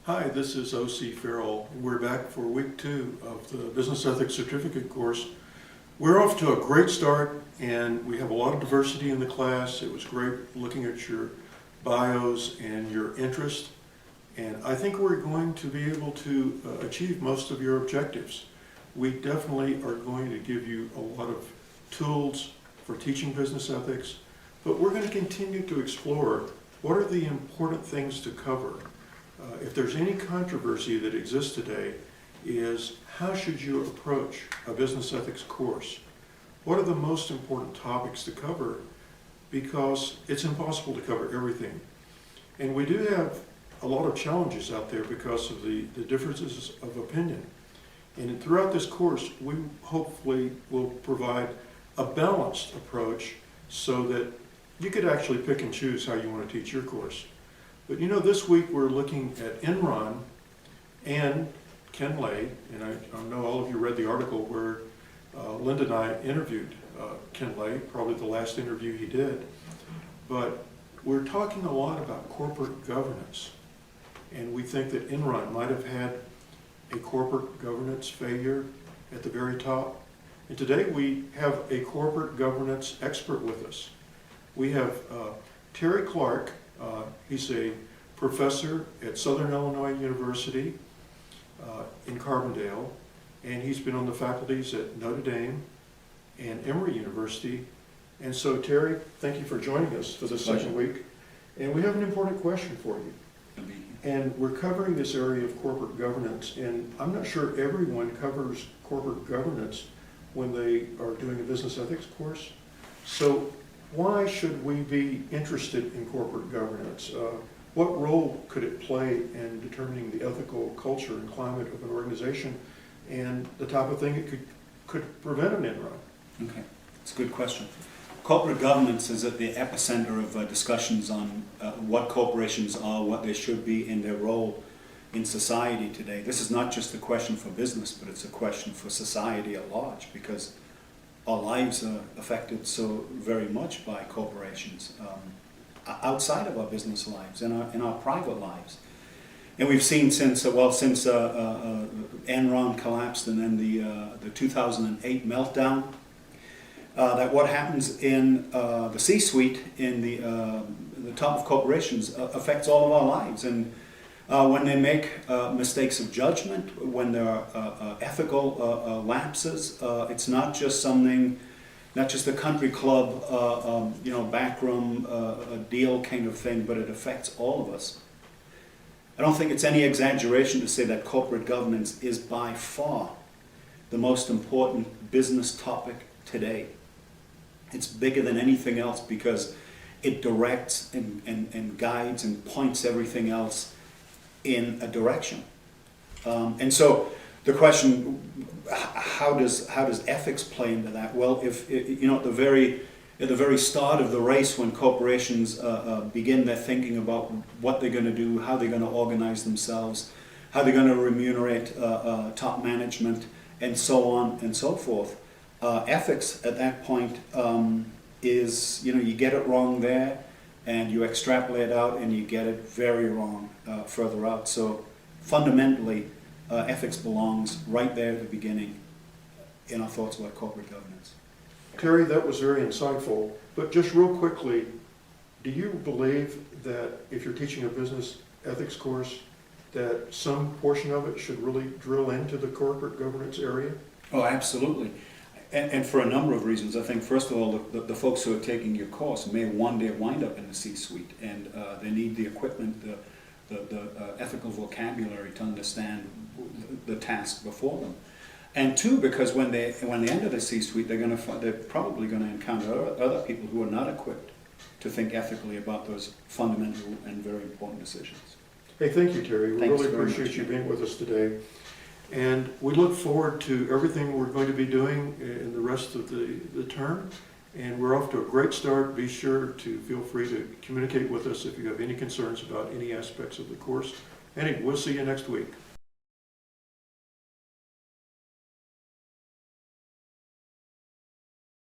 Hi, this is O.C. Ferrell. We're back for week 2 of the Business Ethics Certificate course. We're off to a great start and we have a lot of diversity in the class. It was great looking at your bios and your interest. And I think we're going to be able to achieve most of your objectives. We definitely are going to give you a lot of tools for teaching business ethics, but we're going to continue to explore what are the important things to cover. If there's any controversy that exists today, is how should you approach a business ethics course? What are the most important topics to cover? Because it's impossible to cover everything. And we do have a lot of challenges out there because of the differences of opinion. And throughout this course, we hopefully will provide a balanced approach so that you could actually pick and choose how you want to teach your course. But you know, this week we're looking at Enron and Ken Lay, and I know all of you read the article where Linda and I interviewed Ken Lay, probably the last interview he did. But we're talking a lot about corporate governance, and we think that Enron might have had a corporate governance failure at the very top. And today we have a corporate governance expert with us. We have Terry Clark. He's a professor at Southern Illinois University in Carbondale, and he's been on the faculties at Notre Dame and Emory University. And so Terry, thank you for joining us for the second week. And we have an important question for you. And we're covering this area of corporate governance, and I'm not sure everyone covers corporate governance when they are doing a business ethics course. So why should we be interested in corporate governance? What role could it play in determining the ethical culture and climate of an organization and the type of thing it could prevent an Enron? Okay, that's a good question. Corporate governance is at the epicenter of discussions on what corporations are, what they should be in their role in society today. This is not just a question for business, but it's a question for society at large, because our lives are affected so very much by corporations outside of our business lives, in our private lives. And we've seen since Enron collapsed and then the 2008 meltdown, that what happens in the C-suite, in the top of corporations, affects all of our lives. And when they make mistakes of judgment, when there are ethical lapses, it's not just something, not just a country club, backroom deal kind of thing, but it affects all of us. I don't think it's any exaggeration to say that corporate governance is by far the most important business topic today. It's bigger than anything else because it directs and guides and points everything else in a direction. And so the question, how does ethics play into that? Well, if at the very start of the race, when corporations begin their thinking about what they're going to do, how they're going to organize themselves, how they're going to remunerate top management, and so on and so forth, ethics at that point is, you get it wrong there, and you extrapolate out, and you get it very wrong further out. So fundamentally, ethics belongs right there at the beginning in our thoughts about corporate governance. Terry, that was very insightful, but just real quickly, do you believe that if you're teaching a business ethics course, that some portion of it should really drill into the corporate governance area? Oh, absolutely. And for a number of reasons. I think, first of all, the folks who are taking your course may one day wind up in the C-suite, and they need the equipment, the ethical vocabulary to understand the task before them. And two, because when they enter the C-suite, they're probably going to encounter other people who are not equipped to think ethically about those fundamental and very important decisions. Hey, thank you, Terry. We Thanks really very appreciate much. you being with us today. And we look forward to everything we're going to be doing in the rest of the term. And we're off to a great start. Be sure to feel free to communicate with us if you have any concerns about any aspects of the course. Anyway, we'll see you next week.